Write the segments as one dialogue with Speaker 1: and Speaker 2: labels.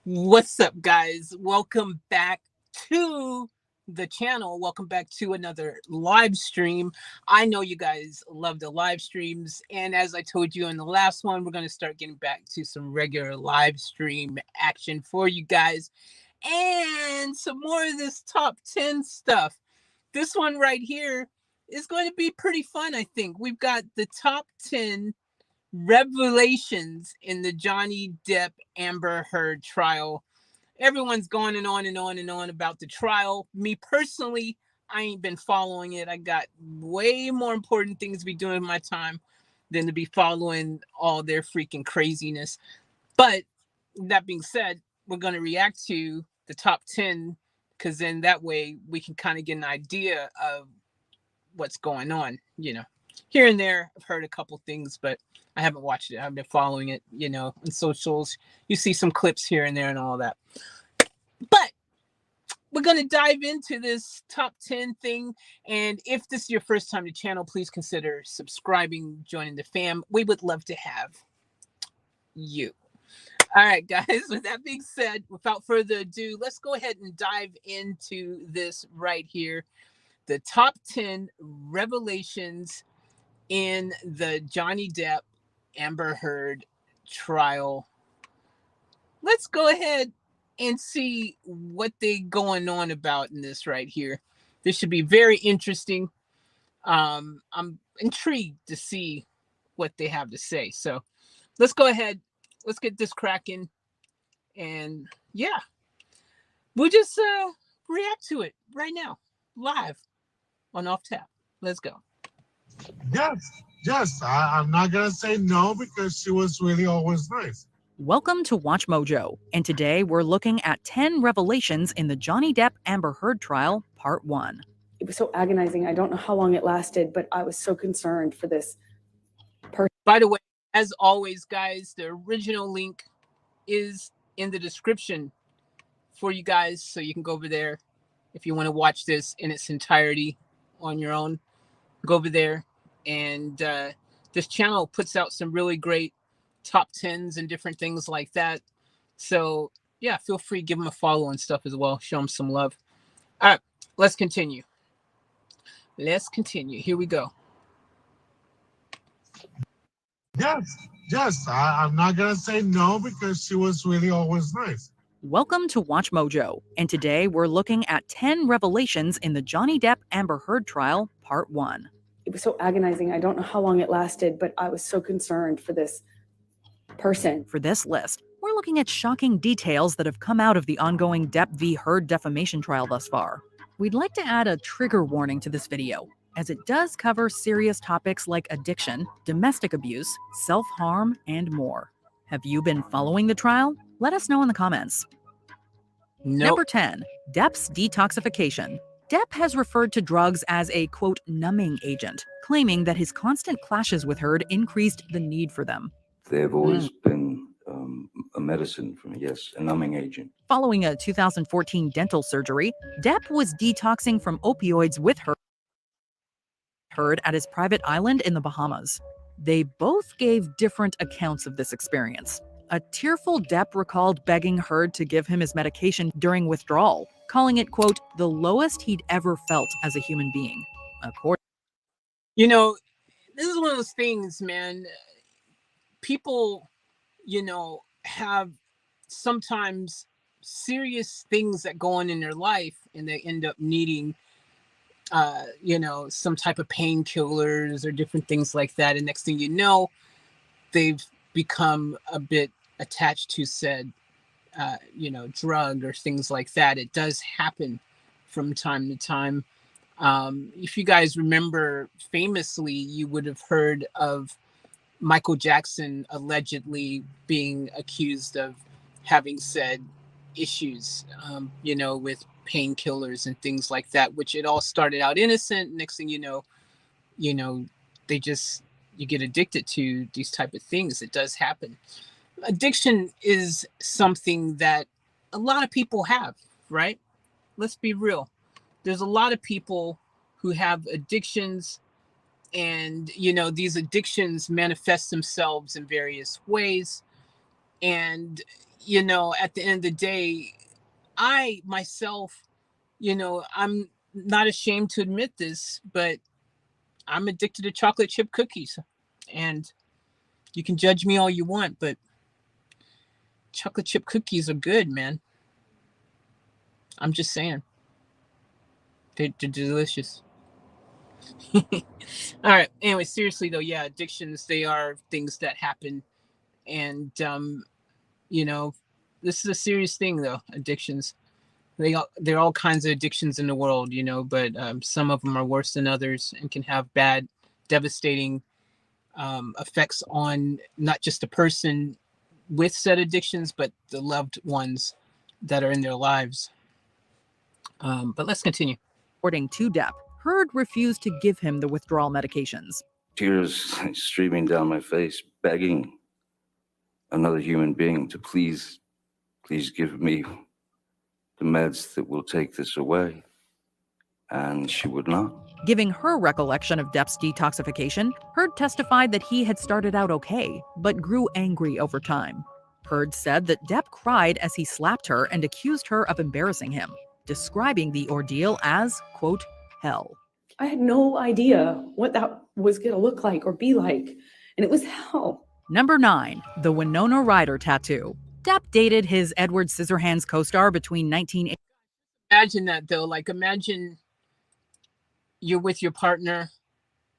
Speaker 1: What's up, guys? Welcome back to the channel. Welcome back to another live stream. I know you guys love the live streams, and as I told you in the last one, we're going to start getting back to some regular live stream action for you guys and some more of this top 10 stuff. This one right here is going to be pretty fun, I think. We've got the top 10 revelations in the Johnny Depp Amber Heard trial. Everyone's going and on and on and on about the trial. Me personally, I ain't been following it. I got way more important things to be doing in my time than to be following all their freaking craziness. But that being said, we're going to react to the top 10 because then that way we can kind of get an idea of what's going on, Here and there, I've heard a couple things, but I haven't watched it. I've been following it, on socials. You see some clips here and there and all that. But we're going to dive into this top 10 thing. And if this is your first time to the channel, please consider subscribing, joining the fam. We would love to have you. All right, guys, with that being said, without further ado, let's go ahead and dive into this right here. The top 10 revelations in the Johnny Depp Amber Heard trial. Let's go ahead and see what they going on about in this right here. This should be very interesting. I'm intrigued to see what they have to say. So let's go ahead. Let's get this cracking. And yeah, we'll just react to it right now, live on Off Tap. Let's go.
Speaker 2: I'm not going to say no because she was really always nice.
Speaker 3: Welcome to Watch Mojo, and today we're looking at 10 revelations in the Johnny Depp Amber Heard trial, part 1.
Speaker 4: It was so agonizing. I don't know how long it lasted, but I was so concerned for this person.
Speaker 1: By the way, as always, guys, the original link is in the description for you guys, so you can go over there if you want to watch this in its entirety on your own. Go over there, and this channel puts out some really great top 10s and different things like that. So yeah, feel free to give them a follow and stuff as well. Show them some love. All right, let's continue. Here we go.
Speaker 2: I'm not going to say no because she was really always nice.
Speaker 3: Welcome to Watch Mojo, and today we're looking at 10 revelations in the Johnny Depp Amber Heard trial, part 1.
Speaker 4: It was so agonizing. I don't know how long it lasted, but I was so concerned for this person.
Speaker 3: For this list, we're looking at shocking details that have come out of the ongoing Depp v. Heard defamation trial thus far. We'd like to add a trigger warning to this video, as it does cover serious topics like addiction, domestic abuse, self-harm, and more. Have you been following the trial? Let us know in the comments.
Speaker 1: Nope.
Speaker 3: Number 10, Depp's detoxification. Depp has referred to drugs as a, quote, numbing agent, claiming that his constant clashes with Heard increased the need for them.
Speaker 5: They've always been a medicine for me, yes, a numbing agent.
Speaker 3: Following a 2014 dental surgery, Depp was detoxing from opioids with Heard at his private island in the Bahamas. They both gave different accounts of this experience. A tearful Depp recalled begging Heard to give him his medication during withdrawal, calling it, quote, the lowest he'd ever felt as a human being.
Speaker 1: This is one of those things, man. People, have sometimes serious things that go on in their life, and they end up needing some type of painkillers or different things like that. And next thing you know, they've become a bit attached to said, drug or things like that. It does happen from time to time. If you guys remember, famously, you would have heard of Michael Jackson allegedly being accused of having said issues, with painkillers and things like that, which it all started out innocent. Next thing you know, you get addicted to these type of things. It does happen. Addiction is something that a lot of people have, right? Let's be real. There's a lot of people who have addictions, and these addictions manifest themselves in various ways. And at the end of the day, I myself, I'm not ashamed to admit this, but I'm addicted to chocolate chip cookies. And you can judge me all you want, but chocolate chip cookies are good, man. I'm just saying. They're delicious. All right. Anyway, seriously though, yeah, addictions, they are things that happen. And you know, this is a serious thing though, addictions. There are all kinds of addictions in the world, but some of them are worse than others and can have bad, devastating effects on not just the person with said addictions, but the loved ones that are in their lives. But let's continue.
Speaker 3: According to Depp, Heard refused to give him the withdrawal medications.
Speaker 5: Tears streaming down my face, begging another human being to please give me the meds that will take this away. And she would not.
Speaker 3: Giving her recollection of Depp's detoxification, Heard testified that he had started out okay, but grew angry over time. Heard said that Depp cried as he slapped her and accused her of embarrassing him, describing the ordeal as, quote, hell.
Speaker 4: I had no idea what that was going to look like or be like, and it was hell.
Speaker 3: Number 9, the Winona Ryder tattoo. Depp dated his Edward Scissorhands co-star between 1980.
Speaker 1: Imagine that though. Like, imagine you're with your partner,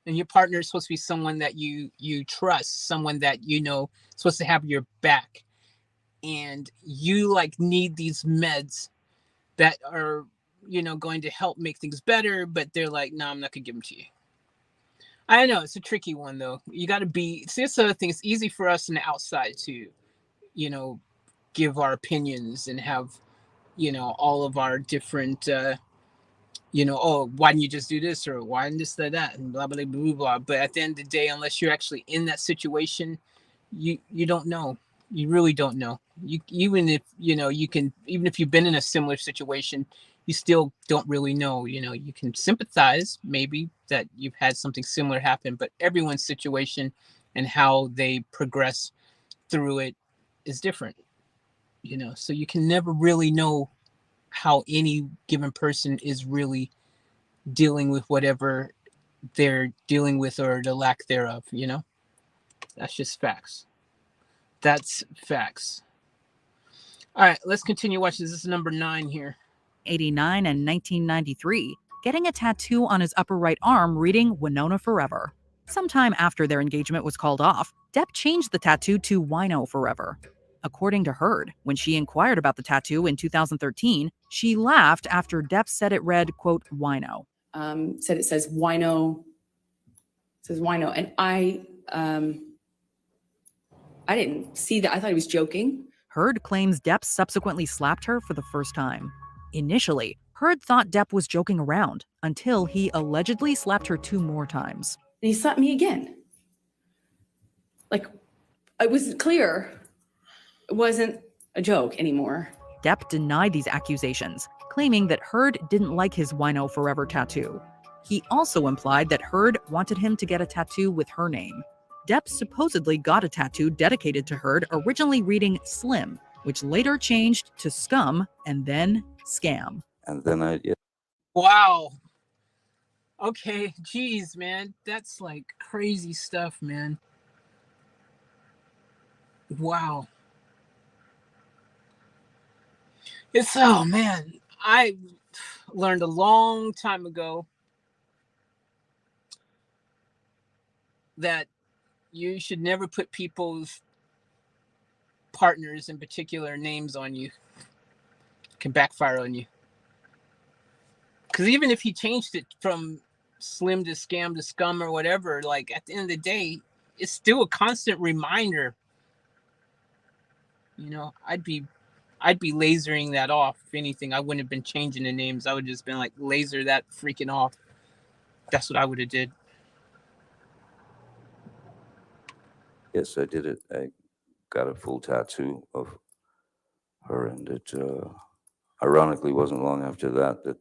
Speaker 1: and your partner is supposed to be someone that you trust, someone that supposed to have your back, and you like need these meds that are going to help make things better, but they're like, no, I'm not gonna give them to you. I know it's a tricky one though. You got to be. See, this other thing. It's easy for us on the outside to give our opinions and have all of our different oh, why didn't you just do this, or why didn't this, that, and blah blah blah blah blah. But at the end of the day, unless you're actually in that situation, you don't know. You really don't know. Even if even if you've been in a similar situation, you still don't really know. You can sympathize maybe that you've had something similar happen, but everyone's situation and how they progress through it is different. So you can never really know how any given person is really dealing with whatever they're dealing with, or the lack thereof. That's just facts. That's facts. All right, let's continue watching. This is number 9 here.
Speaker 3: 89 and 1993, getting a tattoo on his upper right arm reading Winona Forever. Sometime after their engagement was called off, Depp changed the tattoo to Wino Forever. According to Heard, when she inquired about the tattoo in 2013, she laughed after Depp said it read, quote, wino.
Speaker 4: Said it says wino. It says wino. And I didn't see that. I thought he was joking.
Speaker 3: Heard claims Depp subsequently slapped her for the first time. Initially, Heard thought Depp was joking around until he allegedly slapped her 2 more times.
Speaker 4: And he slapped me again. Like, it was clear it wasn't a joke anymore.
Speaker 3: Depp denied these accusations, claiming that Heard didn't like his Wino Forever tattoo. He also implied that Heard wanted him to get a tattoo with her name. Depp supposedly got a tattoo dedicated to Heard, originally reading Slim, which later changed to Scum and then Scam.
Speaker 5: And then
Speaker 1: Wow. Okay, geez, man. That's like crazy stuff, man. Wow. Oh man, I learned a long time ago that you should never put people's partners, in particular, names on you. It can backfire on you. Because even if he changed it from Slim to Scam to Scum or whatever, like at the end of the day, it's still a constant reminder. I'd be lasering that off. If anything, I wouldn't have been changing the names. I would have just been like, laser that freaking off. That's what I would have did.
Speaker 5: Yes, I did it. I got a full tattoo of her, and it ironically wasn't long after that that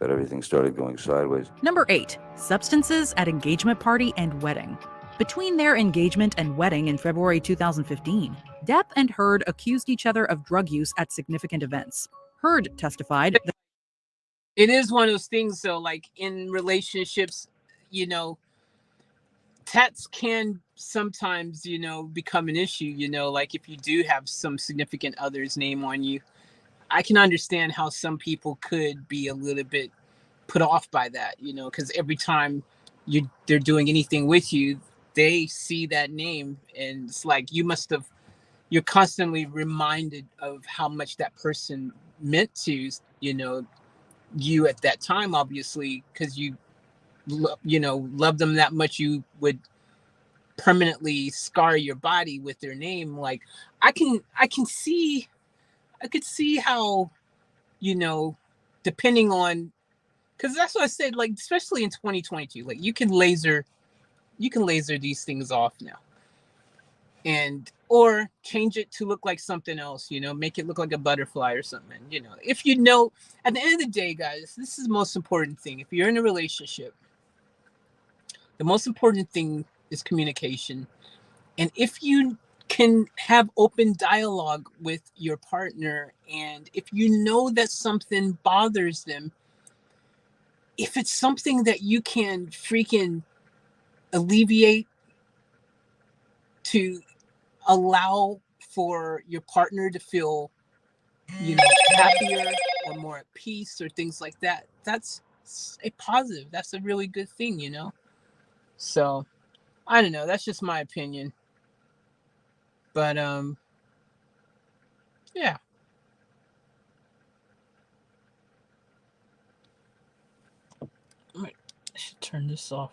Speaker 5: everything started going sideways.
Speaker 3: Number 8, substances at engagement party and wedding. Between their engagement and wedding in February 2015, Depp and Heard accused each other of drug use at significant events. Heard testified that
Speaker 1: It is one of those things, though, like in relationships, tats can sometimes, become an issue, like if you do have some significant other's name on you. I can understand how some people could be a little bit put off by that, because every time they're doing anything with you, they see that name, and it's like you're constantly reminded of how much that person meant to, you at that time, obviously, because you love them that much, you would permanently scar your body with their name. Like I could see how, depending on, because that's what I said, like especially in 2022, like you can laser these things off now, and or change it to look like something else, make it look like a butterfly or something. If at the end of the day, guys, this is the most important thing. If you're in a relationship, the most important thing is communication. And if you can have open dialogue with your partner, and if you know that something bothers them, if it's something that you can freaking alleviate to allow for your partner to feel, happier or more at peace or things like that, that's a positive. That's a really good thing, So I don't know. That's just my opinion. But yeah. I should turn this off.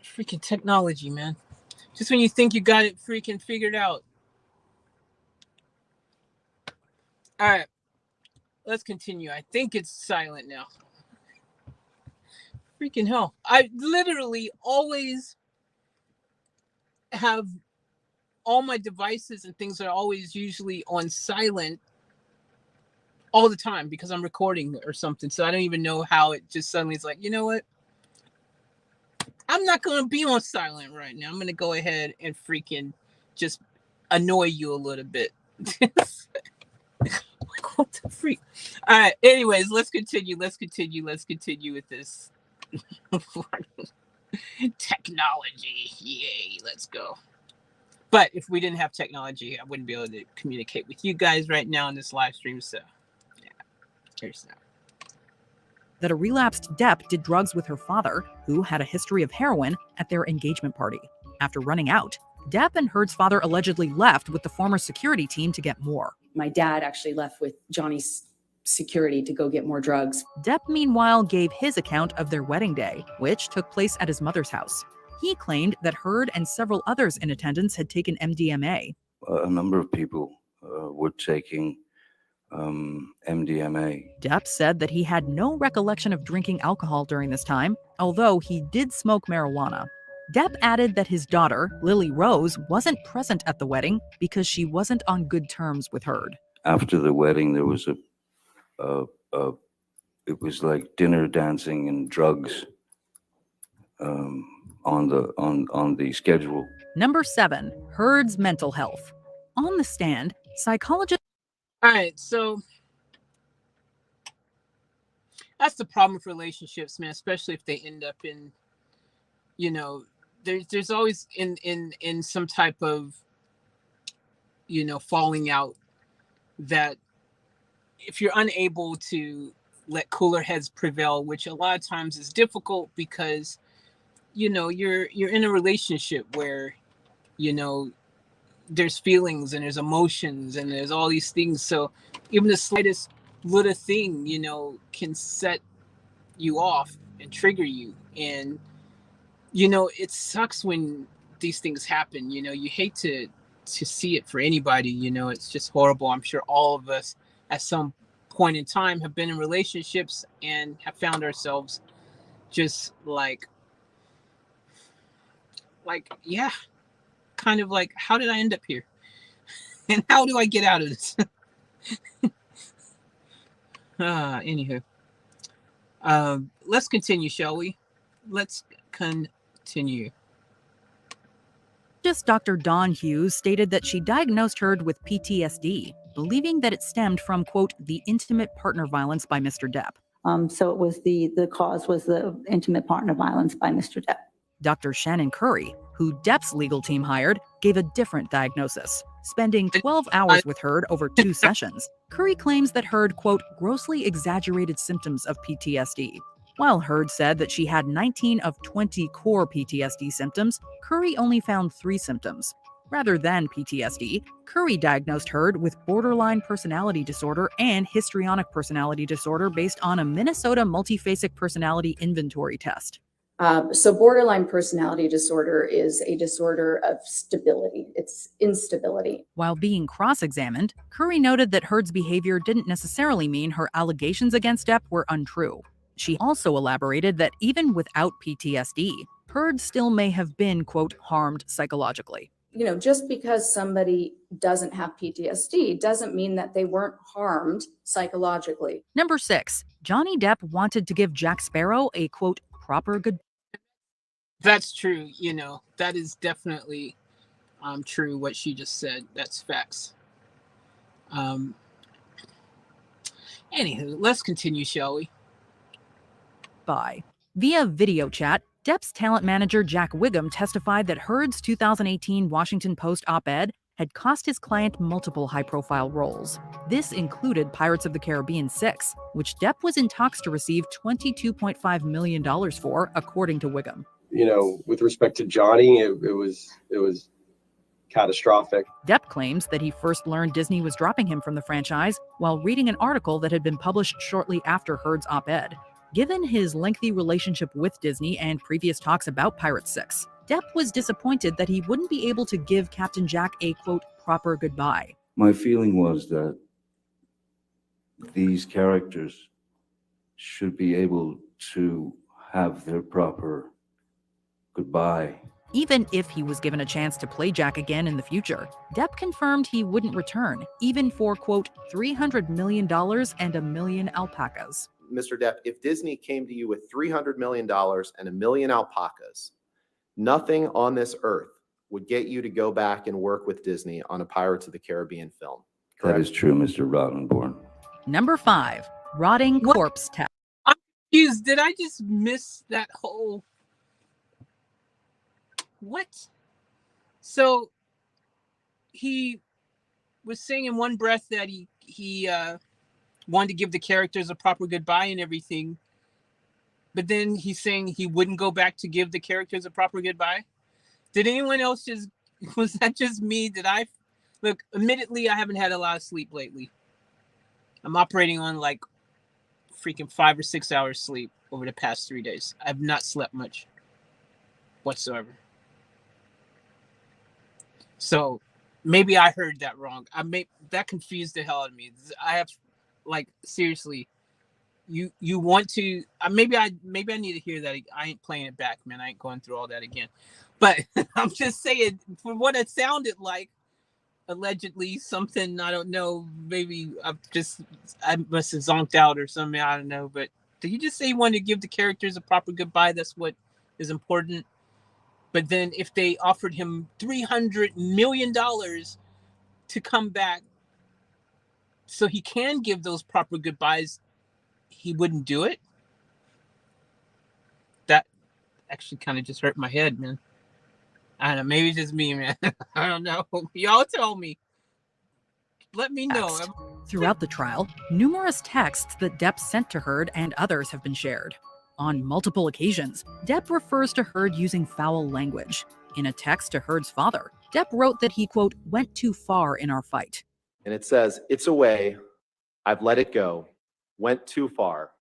Speaker 1: Freaking technology, man. Just when you think you got it freaking figured out. All right, let's continue. I think it's silent now. Freaking hell. I literally always have all my devices and things are always usually on silent all the time because I'm recording or something. So I don't even know how it just suddenly is like, you know what? I'm not going to be on silent right now. I'm going to go ahead and freaking just annoy you a little bit. Like, what the freak? All right. Anyways, let's continue with this. Technology. Yay. Let's go. But if we didn't have technology, I wouldn't be able to communicate with you guys right now in this live stream. So, yeah. Here's that.
Speaker 3: that a relapsed Depp did drugs with her father, who had a history of heroin, at their engagement party. After running out, Depp and Heard's father allegedly left with the former security team to get more.
Speaker 4: My dad actually left with Johnny's security to go get more drugs.
Speaker 3: Depp, meanwhile, gave his account of their wedding day, which took place at his mother's house. He claimed that Heard and several others in attendance had taken MDMA.
Speaker 5: A number of people were taking MDMA.
Speaker 3: Depp said that he had no recollection of drinking alcohol during this time, although he did smoke marijuana. Depp added that his daughter, Lily Rose, wasn't present at the wedding because she wasn't on good terms with Heard.
Speaker 5: After the wedding, there was it was like dinner, dancing, and drugs on the schedule.
Speaker 3: Number 7, Heard's mental health. On the stand, psychologist.
Speaker 1: All right, so that's the problem with relationships, man, especially if they end up in, there's always in some type of, falling out, that if you're unable to let cooler heads prevail, which a lot of times is difficult because, you're in a relationship where, there's feelings and there's emotions and there's all these things. So even the slightest little thing, can set you off and trigger you. And it sucks when these things happen. You hate to see it for anybody. It's just horrible. I'm sure all of us at some point in time have been in relationships and have found ourselves just like yeah, kind of like, how did I end up here? And how do I get out of this? Anywho, let's continue, shall we? Let's continue.
Speaker 3: Dr. Dawn Hughes stated that she diagnosed Heard with PTSD, believing that it stemmed from, quote, the intimate partner violence by Mr. Depp.
Speaker 6: So it was the cause was the intimate partner violence by Mr. Depp.
Speaker 3: Dr. Shannon Curry, who Depp's legal team hired, gave a different diagnosis, spending 12 hours with Heard over 2 sessions. Curry claims that Heard, quote, grossly exaggerated symptoms of PTSD. While Heard said that she had 19 of 20 core PTSD symptoms, Curry only found 3 symptoms. Rather than PTSD, Curry diagnosed Heard with borderline personality disorder and histrionic personality disorder based on a Minnesota multiphasic personality inventory test.
Speaker 7: So borderline personality disorder is a disorder of stability. It's instability.
Speaker 3: While being cross-examined, Curry noted that Heard's behavior didn't necessarily mean her allegations against Depp were untrue. She also elaborated that even without PTSD, Heard still may have been, quote, harmed psychologically.
Speaker 7: Just because somebody doesn't have PTSD doesn't mean that they weren't harmed psychologically.
Speaker 3: Number 6, Johnny Depp wanted to give Jack Sparrow a, quote, proper goodbye.
Speaker 1: That's true. That is definitely true what she just said. That's facts. Anywho, let's continue, shall we?
Speaker 3: Via video chat, Depp's talent manager Jack Wiggum testified that Heard's 2018 Washington Post op-ed had cost his client multiple high-profile roles. This included Pirates of the Caribbean 6, which Depp was in talks to receive $22.5 million for, according to Wiggum.
Speaker 8: With respect to Johnny, it was catastrophic.
Speaker 3: Depp claims that he first learned Disney was dropping him from the franchise while reading an article that had been published shortly after Heard's op-ed. Given his lengthy relationship with Disney and previous talks about Pirates 6, Depp was disappointed that he wouldn't be able to give Captain Jack a, quote, proper goodbye.
Speaker 5: My feeling was that these characters should be able to have their proper goodbye.
Speaker 3: Even if he was given a chance to play Jack again in the future, Depp confirmed he wouldn't return, even for, quote, $300 million and a million alpacas.
Speaker 9: Mr. Depp, if Disney came to you with $300 million and a million alpacas, nothing on this earth would get you to go back and work with Disney on a Pirates of the Caribbean film. Correct?
Speaker 5: That is true, Mr. Rottenborn.
Speaker 3: Number 5, rotting corpse test.
Speaker 1: I'm confused. Did I just miss that whole... What? So he was saying in one breath that he wanted to give the characters a proper goodbye and everything, but then he's saying he wouldn't go back to give the characters a proper goodbye. Did anyone else was that just me? Look, admittedly, I haven't had a lot of sleep lately. I'm operating on like freaking 5 or 6 hours sleep over the past 3 days. I've not slept much whatsoever. So maybe I heard that wrong. That confused the hell out of me. I have, like, seriously, you want to, maybe I need to hear that. I ain't playing it back, man. I ain't going through all that again. But I'm just saying, for what it sounded like, allegedly something, I don't know, maybe I must have zonked out or something, I don't know. But did you just say you wanted to give the characters a proper goodbye? That's what is important. But then if they offered him $300 million to come back so he can give those proper goodbyes, he wouldn't do it? That actually kind of just hurt my head, man. I don't know. Maybe it's just me, man. I don't know. Y'all tell me. Let me know.
Speaker 3: Throughout the trial, numerous texts that Depp sent to Heard and others have been shared. On multiple occasions, Depp refers to Heard using foul language. In a text to Heard's father, Depp wrote that he, quote, went too far in our fight.
Speaker 9: And it says, it's away. I've let it go. Went too far.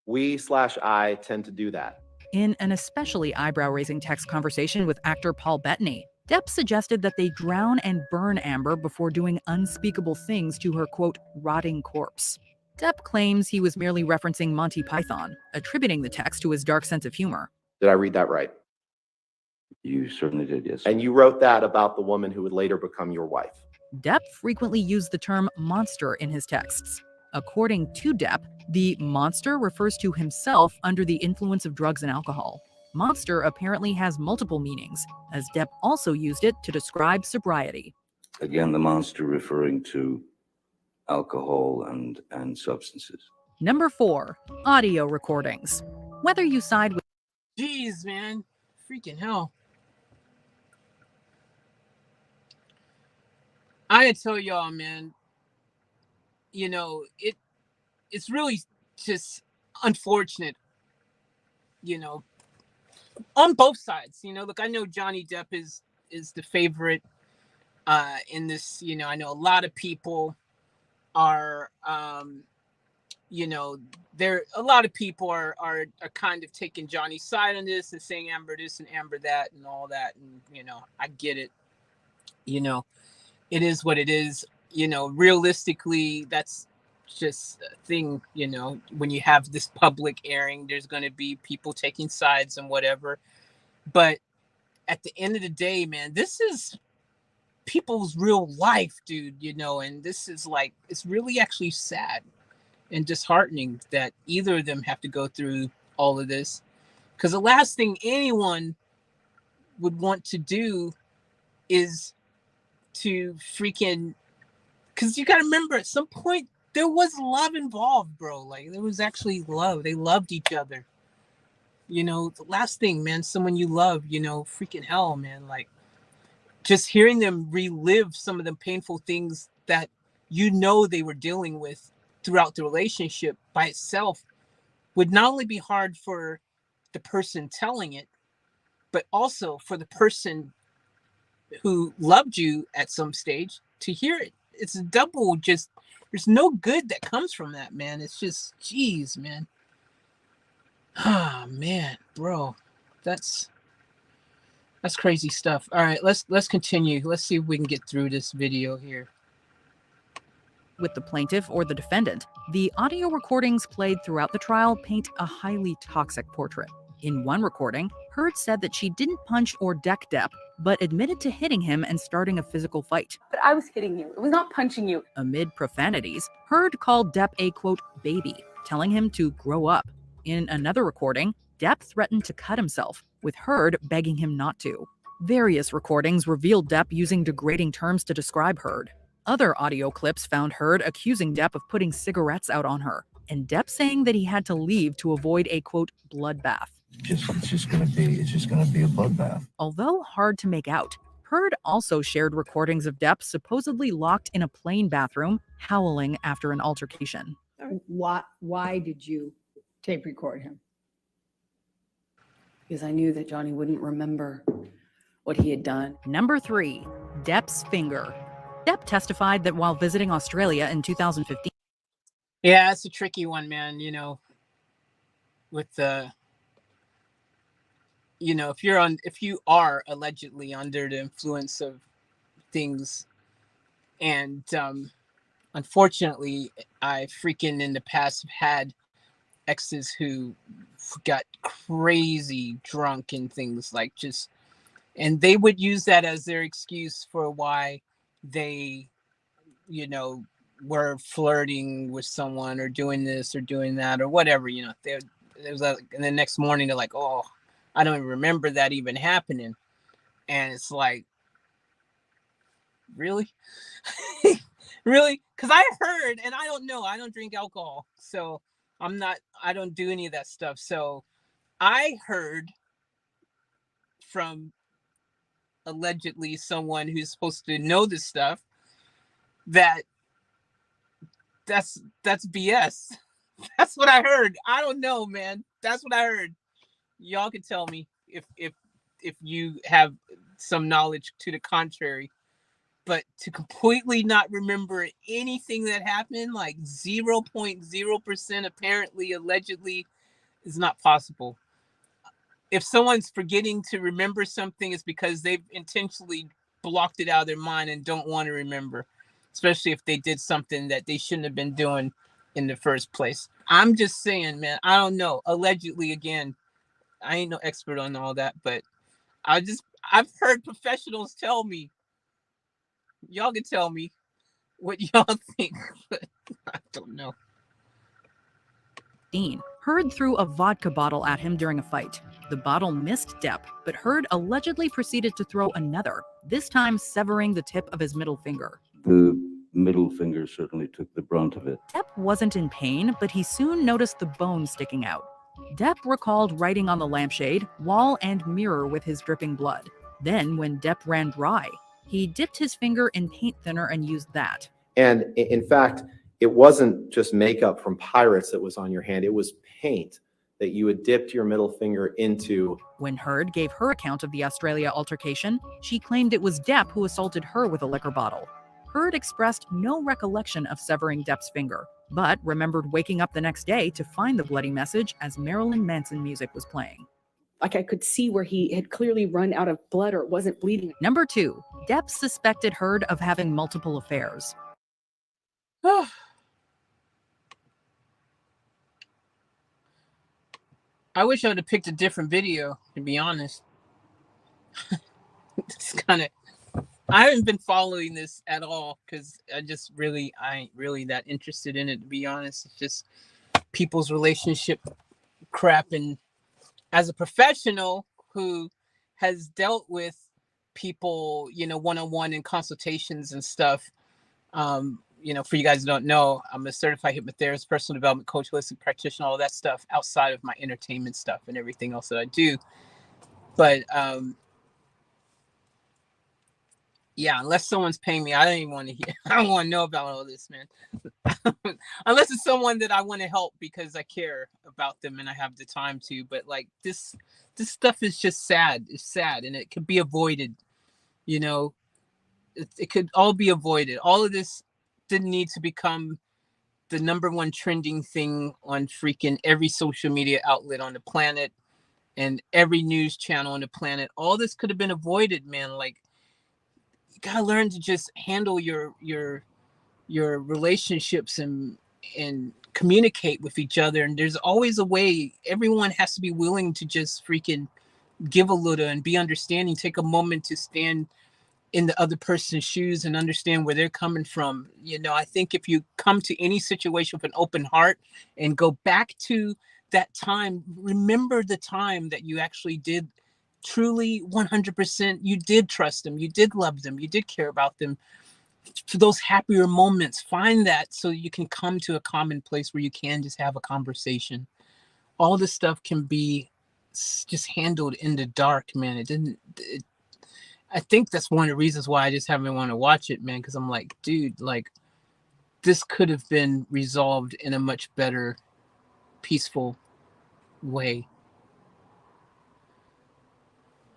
Speaker 9: We/I tend to do that.
Speaker 3: In an especially eyebrow-raising text conversation with actor Paul Bettany, Depp suggested that they drown and burn Amber before doing unspeakable things to her, quote, rotting corpse. Depp claims he was merely referencing Monty Python, attributing the text to his dark sense of humor.
Speaker 9: Did I read that right?
Speaker 5: You certainly did, yes.
Speaker 9: And you wrote that about the woman who would later become your wife.
Speaker 3: Depp frequently used the term monster in his texts. According to Depp, the monster refers to himself under the influence of drugs and alcohol. Monster apparently has multiple meanings, as Depp also used it to describe sobriety.
Speaker 5: Again, the monster referring to alcohol and substances.
Speaker 3: Number 4, audio recordings. Whether you side with
Speaker 1: Jeez, man. Freaking hell. I tell y'all, man, you know, it's really just unfortunate, you know, on both sides. You know, look, I know Johnny Depp is the favorite in this. You know, I know a lot of people are you know, a lot of people are kind of taking Johnny's side on this and saying Amber this and Amber that and all that. And, you know, I get it. You know, it is what it is. You know, realistically, that's just a thing. You know, when you have this public airing, there's going to be people taking sides and whatever. But at the end of the day, man, this is people's real life, dude, you know, and this is like, it's really actually sad and disheartening that either of them have to go through all of this. Because the last thing anyone would want to do is to freaking, because you got to remember, at some point there was love involved, bro. Like, there was actually love. They loved each other. You know, the last thing, man, someone you love, you know, freaking hell, man. Like, just hearing them relive some of the painful things that you know they were dealing with throughout the relationship by itself would not only be hard for the person telling it, but also for the person who loved you at some stage to hear it. It's a double, just, there's no good that comes from that, man. It's just, geez, man. Ah, man, bro, that's crazy stuff. All right, let's continue. Let's see if we can get through this video here.
Speaker 3: with the plaintiff or the defendant, the audio recordings played throughout the trial paint a highly toxic portrait. In one recording, Heard said that she didn't punch or deck Depp, but admitted to hitting him and starting a physical fight.
Speaker 4: But I was hitting you. It was not punching you.
Speaker 3: Amid profanities, Heard called Depp a, quote, baby, telling him to grow up. In another recording, Depp threatened to cut himself, with Heard begging him not to. Various recordings revealed Depp using degrading terms to describe Heard. Other audio clips found Heard accusing Depp of putting cigarettes out on her, and Depp saying that he had to leave to avoid a, quote, bloodbath.
Speaker 10: It's just gonna be a bloodbath.
Speaker 3: Although hard to make out, Heard also shared recordings of Depp supposedly locked in a plain bathroom, howling after an altercation.
Speaker 11: Why did you tape record him?
Speaker 4: Because I knew that Johnny wouldn't remember what he had done.
Speaker 3: Number 3, Depp's finger. Depp testified that while visiting Australia in 2015.
Speaker 1: Yeah, it's a tricky one, man. You know, with the, you know, if you are allegedly under the influence of things, and unfortunately, I freaking in the past have had exes who got crazy drunk and things like just, and they would use that as their excuse for why they, you know, were flirting with someone or doing this or doing that or whatever, you know. There was like, and the next morning they're like, oh, I don't even remember that even happening. And it's like, really? Really? Because I heard, and I don't know, I don't drink alcohol, so I don't do any of that stuff. So I heard from allegedly someone who's supposed to know this stuff that's BS. That's what I heard. I don't know, man. That's what I heard. Y'all can tell me if you have some knowledge to the contrary. But to completely not remember anything that happened, like 0.0% apparently, allegedly, is not possible. If someone's forgetting to remember something, it's because they've intentionally blocked it out of their mind and don't want to remember, especially if they did something that they shouldn't have been doing in the first place. I'm just saying, man, I don't know. Allegedly, again, I ain't no expert on all that, but I've heard professionals tell me. Y'all can tell me what y'all think, but I don't know.
Speaker 3: Dean Heard threw a vodka bottle at him during a fight. The bottle missed Depp, but Heard allegedly proceeded to throw another, this time severing the tip of his middle finger.
Speaker 5: The middle finger certainly took the brunt of it.
Speaker 3: Depp wasn't in pain, but he soon noticed the bone sticking out. Depp recalled writing on the lampshade, wall, and mirror with his dripping blood. Then, when Depp ran dry, he dipped his finger in paint thinner and used that.
Speaker 9: And in fact, it wasn't just makeup from Pirates that was on your hand. It was paint that you had dipped your middle finger into.
Speaker 3: When Heard gave her account of the Australia altercation, she claimed it was Depp who assaulted her with a liquor bottle. Heard expressed no recollection of severing Depp's finger, but remembered waking up the next day to find the bloody message as Marilyn Manson music was playing.
Speaker 4: Like I could see where he had clearly run out of blood or it wasn't bleeding.
Speaker 3: Number 2, Depp suspected Heard of having multiple affairs.
Speaker 1: I wish I would have picked a different video, to be honest. It's kind of, I haven't been following this at all because I ain't really that interested in it, to be honest. It's just people's relationship crap. And as a professional who has dealt with people, one-on-one in consultations and stuff, for you guys who don't know, I'm a certified hypnotherapist, personal development coach, holistic practitioner, all that stuff outside of my entertainment stuff and everything else that I do. But yeah, unless someone's paying me, I don't even want to hear. I don't want to know about all this, man. Unless it's someone that I want to help because I care about them and I have the time to. But like this stuff is just sad. It's sad, and it could be avoided. It could all be avoided. All of this didn't need to become the #1 trending thing on freaking every social media outlet on the planet and every news channel on the planet. All this could have been avoided, man. Like, you gotta learn to just handle your relationships and communicate with each other. And there's always a way. Everyone has to be willing to just freaking give a little and be understanding. Take a moment to stand in the other person's shoes and understand where they're coming from. I think if you come to any situation with an open heart and go back to that time, remember the time that you actually did truly 100%, you did trust them, you did love them, you did care about them. For those happier moments, find that so you can come to a common place where you can just have a conversation. All this stuff can be just handled in the dark, man. I think that's one of the reasons why I just haven't want to watch it, man, because I'm like, dude, like, this could have been resolved in a much better, peaceful way.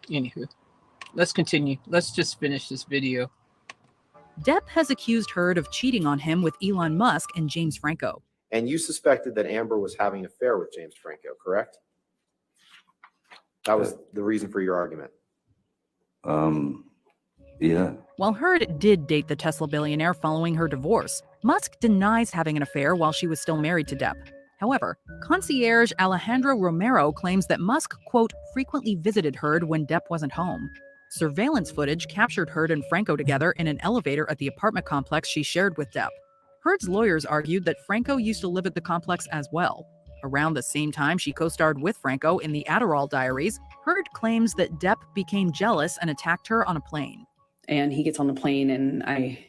Speaker 1: Anywho, let's continue. Let's just finish this video.
Speaker 3: Depp has accused Heard of cheating on him with Elon Musk and James Franco.
Speaker 9: And you suspected that Amber was having an affair with James Franco, correct? That was the reason for your argument.
Speaker 5: Yeah.
Speaker 3: While Heard did date the Tesla billionaire following her divorce, Musk denies having an affair while she was still married to Depp. However, concierge Alejandro Romero claims that Musk, quote, frequently visited Heard when Depp wasn't home. Surveillance footage captured Heard and Franco together in an elevator at the apartment complex she shared with Depp. Heard's lawyers argued that Franco used to live at the complex as well. Around the same time she co-starred with Franco in the Adderall Diaries, Heard claims that Depp became jealous and attacked her on a plane.
Speaker 4: And he gets on the plane and I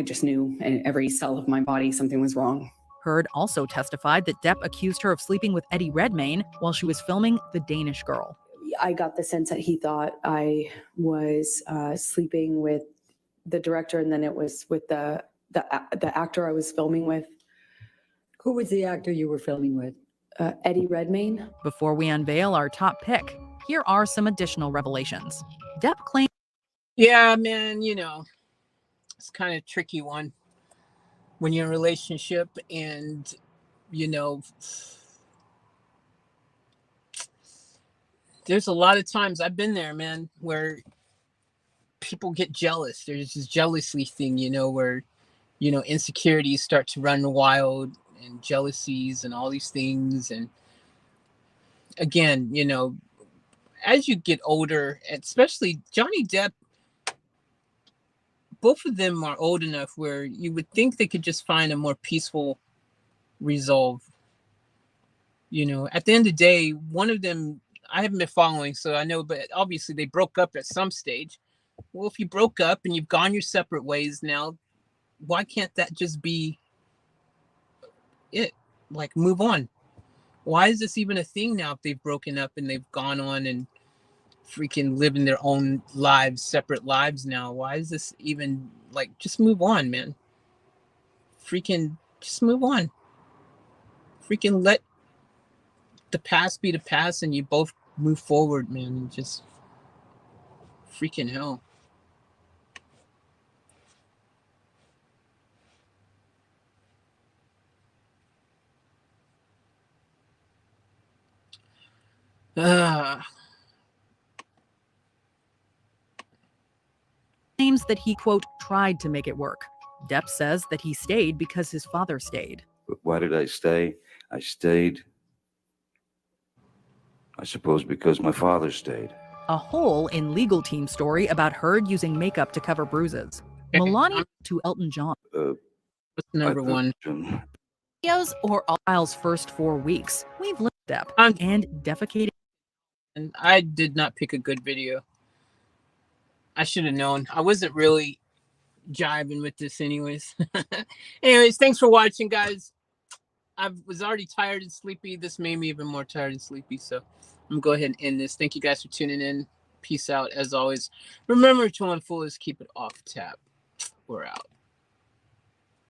Speaker 4: just knew in every cell of my body something was wrong.
Speaker 3: Heard also testified that Depp accused her of sleeping with Eddie Redmayne while she was filming The Danish Girl.
Speaker 4: I got the sense that he thought I was sleeping with the director, and then it was with the actor I was filming with.
Speaker 11: Who was the actor you were filming with?
Speaker 4: Eddie Redmayne.
Speaker 3: Before we unveil our top pick, Here are some additional revelations. Depp claims
Speaker 1: Yeah, man, it's kind of a tricky one when you're in a relationship and, there's a lot of times I've been there, man, where people get jealous. There's this jealousy thing, where, insecurities start to run wild and jealousies and all these things. And again, as you get older, especially Johnny Depp, both of them are old enough where you would think they could just find a more peaceful resolve. At the end of the day, one of them, I haven't been following, so I know, but obviously they broke up at some stage. Well, if you broke up and you've gone your separate ways now, why can't that just be it? Like, move on. Why is this even a thing now if they've broken up and they've gone on and freaking living their own lives, separate lives now? Why is this even, like, just move on, man? Freaking just move on. Freaking let the past be the past and you both move forward, man. And just freaking hell.
Speaker 3: that he, quote, tried to make it work. Depp says that he stayed because his father stayed.
Speaker 5: But why did I stay? I stayed, I suppose, because my father stayed.
Speaker 3: A whole in legal team story about Heard using makeup to cover bruises. Melania to Elton John.
Speaker 1: What's number one?
Speaker 3: Videos or Al's first 4 weeks. We've lived Depp and defecating.
Speaker 1: And I did not pick a good video. I should have known. I wasn't really jiving with this anyways. Anyways, thanks for watching, guys. I was already tired and sleepy. This made me even more tired and sleepy. So I'm going to go ahead and end this. Thank you guys for tuning in. Peace out as always. Remember to on full is keep it off tap. We're out.